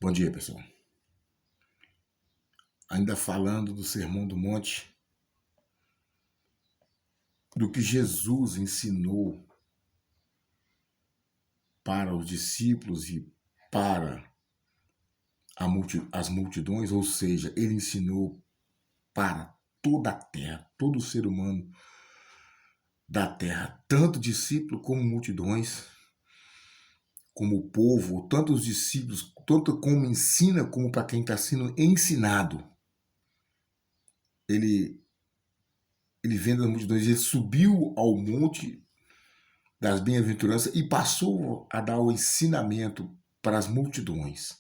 Bom dia, pessoal. Ainda falando do Sermão do Monte, do que Jesus ensinou para os discípulos e para as multidões, ou seja, ele ensinou para toda a terra, todo ser humano da terra, tanto discípulo como multidões, como o povo, tanto os discípulos, tanto como ensina, como para quem está sendo ensinado. Ele vendo as multidões, ele subiu ao monte das bem-aventuranças e passou a dar o ensinamento para as multidões.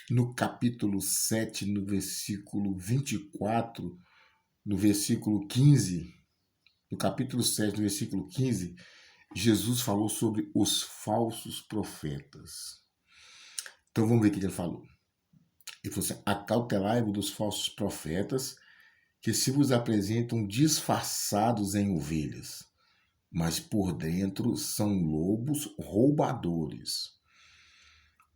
No capítulo 7, no versículo 24, no versículo 15, no capítulo 7, no versículo 15, Jesus falou sobre os falsos profetas. Então vamos ver o que ele falou. Ele falou assim: acautelai-vos dos falsos profetas, que se vos apresentam disfarçados em ovelhas, mas por dentro são lobos roubadores.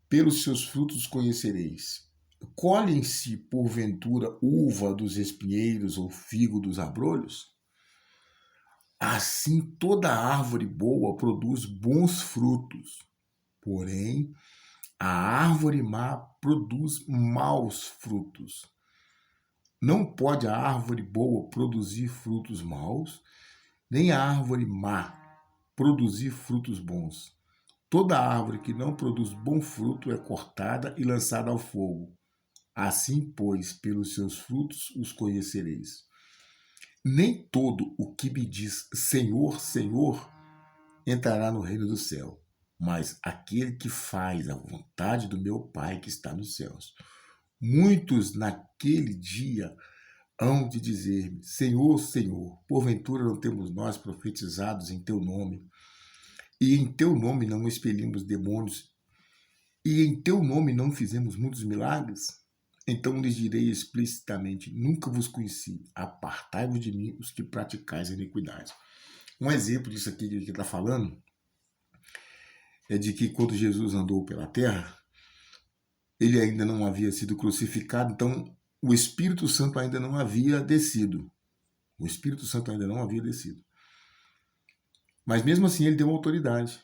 Pelos seus frutos conhecereis. Colhem-se, porventura, uva dos espinheiros ou figo dos abrolhos? Assim toda árvore boa produz bons frutos, porém a árvore má produz maus frutos. Não pode a árvore boa produzir frutos maus, nem a árvore má produzir frutos bons. Toda árvore que não produz bom fruto é cortada e lançada ao fogo. Assim, pois, pelos seus frutos os conhecereis. Nem todo o que me diz Senhor, Senhor, entrará no reino do céu, mas aquele que faz a vontade do meu Pai que está nos céus. Muitos naquele dia hão de dizer-me: Senhor, Senhor, porventura não temos nós profetizados em teu nome, e em teu nome não expelimos demônios, e em teu nome não fizemos muitos milagres? Então lhes direi explicitamente: nunca vos conheci, apartai-vos de mim, os que praticais a iniquidade. Um exemplo disso aqui que ele está falando é de que quando Jesus andou pela terra, ele ainda não havia sido crucificado, então o Espírito Santo ainda não havia descido. O Espírito Santo ainda não havia descido. Mas mesmo assim ele deu autoridade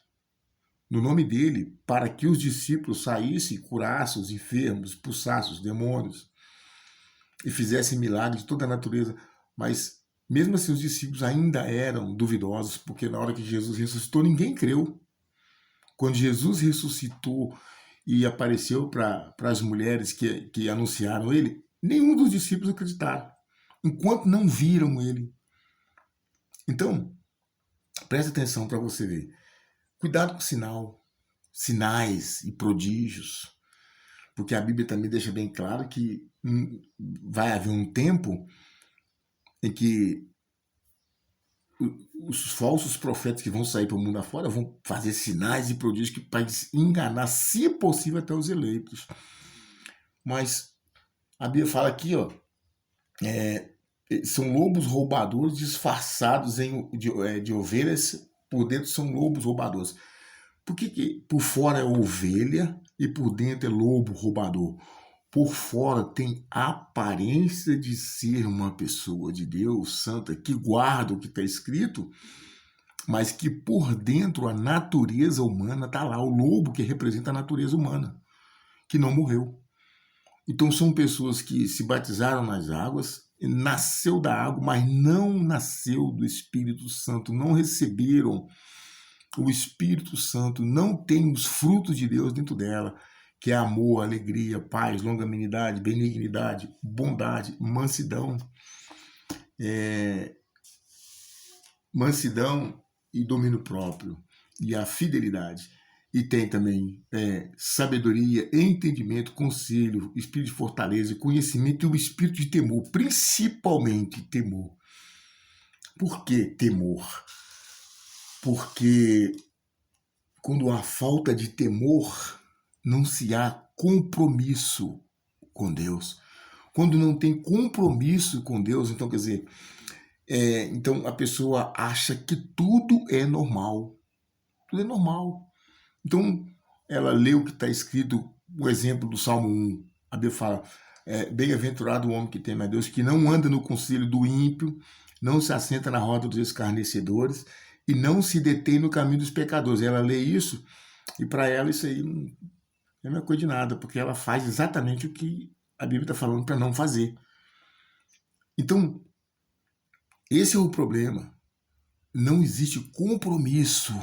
no nome dele para que os discípulos saíssem, curassem os enfermos, expulsassem os demônios e fizessem milagres de toda a natureza. Mas mesmo assim os discípulos ainda eram duvidosos, porque na hora que Jesus ressuscitou ninguém creu. Quando Jesus ressuscitou e apareceu para as mulheres que anunciaram ele, nenhum dos discípulos acreditaram, enquanto não viram ele. Então, preste atenção para você ver. Cuidado com sinais e prodígios, porque a Bíblia também deixa bem claro que vai haver um tempo em que os falsos profetas que vão sair para o mundo afora vão fazer sinais e prodígios para enganar, se possível, até os eleitos. Mas a Bíblia fala aqui, ó, são lobos roubadores disfarçados de ovelhas, por dentro são lobos roubadores. Por que por fora é ovelha e por dentro é lobo roubador? Por fora tem aparência de ser uma pessoa de Deus, santa, que guarda o que está escrito, mas que por dentro a natureza humana está lá, o lobo que representa a natureza humana, que não morreu. Então são pessoas que se batizaram nas águas, nasceu da água, mas não nasceu do Espírito Santo, não receberam o Espírito Santo, não tem os frutos de Deus dentro dela, que é amor, alegria, paz, longanimidade, benignidade, bondade, mansidão e domínio próprio, e a fidelidade. E tem também sabedoria, entendimento, conselho, espírito de fortaleza, conhecimento e o espírito de temor, principalmente temor. Por que temor? Porque quando há falta de temor, não se há compromisso com Deus. Quando não tem compromisso com Deus, então quer dizer, então a pessoa acha que tudo é normal. Tudo é normal. Então ela lê o que está escrito o exemplo do Salmo 1. A Bíblia fala, bem-aventurado o homem que teme a Deus, que não anda no conselho do ímpio, não se assenta na roda dos escarnecedores e não se detém no caminho dos pecadores. Ela lê isso e para ela isso aí não é a mesma coisa de nada, porque ela faz exatamente o que a Bíblia está falando para não fazer. Então, esse é o problema. Não existe compromisso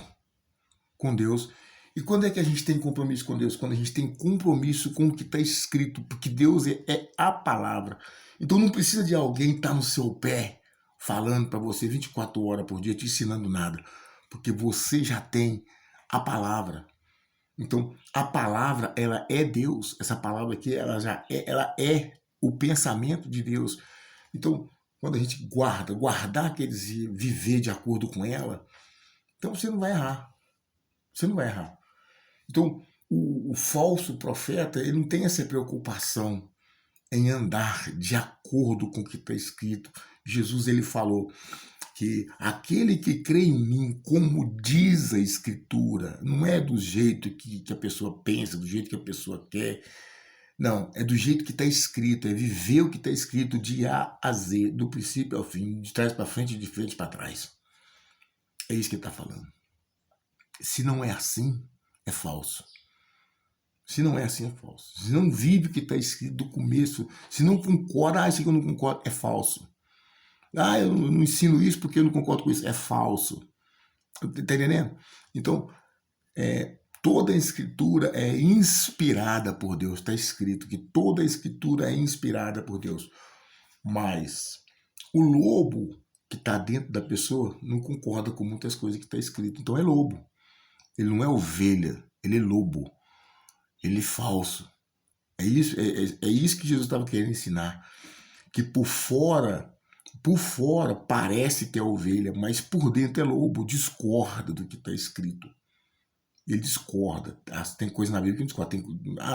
com Deus. E quando é que a gente tem compromisso com Deus? Quando a gente tem compromisso com o que está escrito, porque Deus é a palavra. Então não precisa de alguém estar no seu pé, falando para você 24 horas por dia, te ensinando nada, porque você já tem a palavra. Então, a palavra, ela é Deus. Essa palavra aqui, ela é o pensamento de Deus. Então, quando a gente guardar, quer dizer, viver de acordo com ela, então você não vai errar. Você não vai errar. Então, o falso profeta, ele não tem essa preocupação em andar de acordo com o que está escrito. Jesus, ele falou que aquele que crê em mim, como diz a Escritura, não é do jeito que a pessoa pensa, do jeito que a pessoa quer. Não, é do jeito que está escrito, é viver o que está escrito de A a Z, do princípio ao fim, de trás para frente e de frente para trás. É isso que ele está falando. Se não é assim, é falso. Se não é assim, é falso. Se não vive o que está escrito do começo, se não concorda, isso aqui eu não concordo, é falso. Eu não ensino isso porque eu não concordo com isso, é falso. Está entendendo? Então, toda a escritura é inspirada por Deus. Está escrito que toda a escritura é inspirada por Deus. Mas o lobo que está dentro da pessoa não concorda com muitas coisas que está escrito. Então é lobo. Ele não é ovelha, ele é lobo. Ele é falso. É isso que Jesus estava querendo ensinar. Que por fora parece que é ovelha, mas por dentro é lobo, discorda do que está escrito. Ele discorda. Tem coisa na Bíblia que não discorda.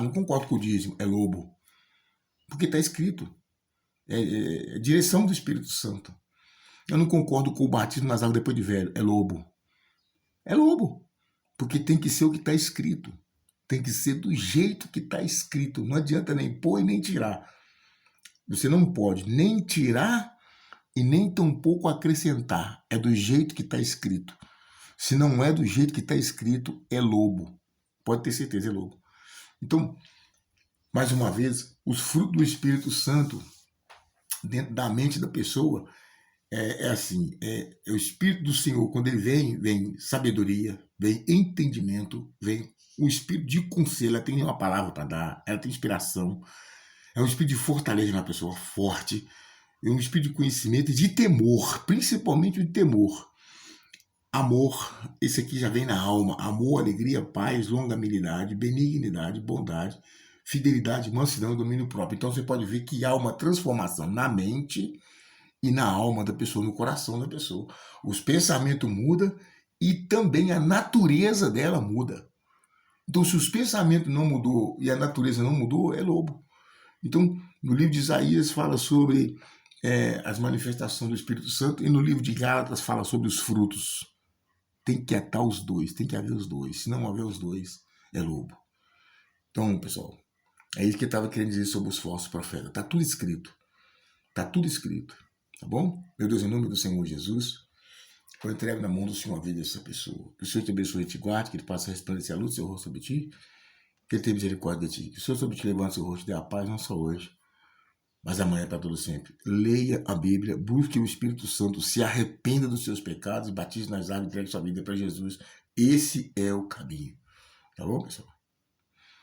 Não concordo com o dízimo, é lobo. Porque está escrito. É direção do Espírito Santo. Eu não concordo com o batismo nas águas depois de velho, é lobo. É lobo. Porque tem que ser o que está escrito. Tem que ser do jeito que está escrito. Não adianta nem pôr e nem tirar. Você não pode nem tirar e nem tampouco acrescentar. É do jeito que está escrito. Se não é do jeito que está escrito, é lobo. Pode ter certeza, é lobo. Então, mais uma vez, os frutos do Espírito Santo dentro da mente da pessoa é o Espírito do Senhor. Quando ele vem sabedoria, vem entendimento, vem um espírito de conselho. Ela tem uma palavra para dar, ela tem inspiração. É um espírito de fortaleza na pessoa forte. É um espírito de conhecimento e de temor, principalmente de temor. Amor, esse aqui já vem na alma. Amor, alegria, paz, longanimidade, benignidade, bondade, fidelidade, mansidão e domínio próprio. Então você pode ver que há uma transformação na mente e na alma da pessoa, no coração da pessoa. Os pensamentos mudam e também a natureza dela muda. Então, se os pensamentos não mudou e a natureza não mudou, é lobo. Então, no livro de Isaías fala sobre as manifestações do Espírito Santo e no livro de Gálatas fala sobre os frutos. Tem que atar os dois, tem que haver os dois. Se não haver os dois, é lobo. Então, pessoal, é isso que eu estava querendo dizer sobre os falsos profetas. Está tudo escrito. Está tudo escrito. Tá bom? Meu Deus, em nome do Senhor Jesus, eu entrego na mão do Senhor a vida dessa pessoa. Que o Senhor te abençoe e te guarde, que Ele possa resplandecer a luz do seu rosto sobre ti, que Ele tenha misericórdia de ti. Que o Senhor sobre ti levante o seu rosto e dê a paz, não só hoje, mas amanhã para todo sempre. Leia a Bíblia, busque o Espírito Santo, se arrependa dos seus pecados, batize nas águas e entregue sua vida para Jesus. Esse é o caminho. Tá bom, pessoal?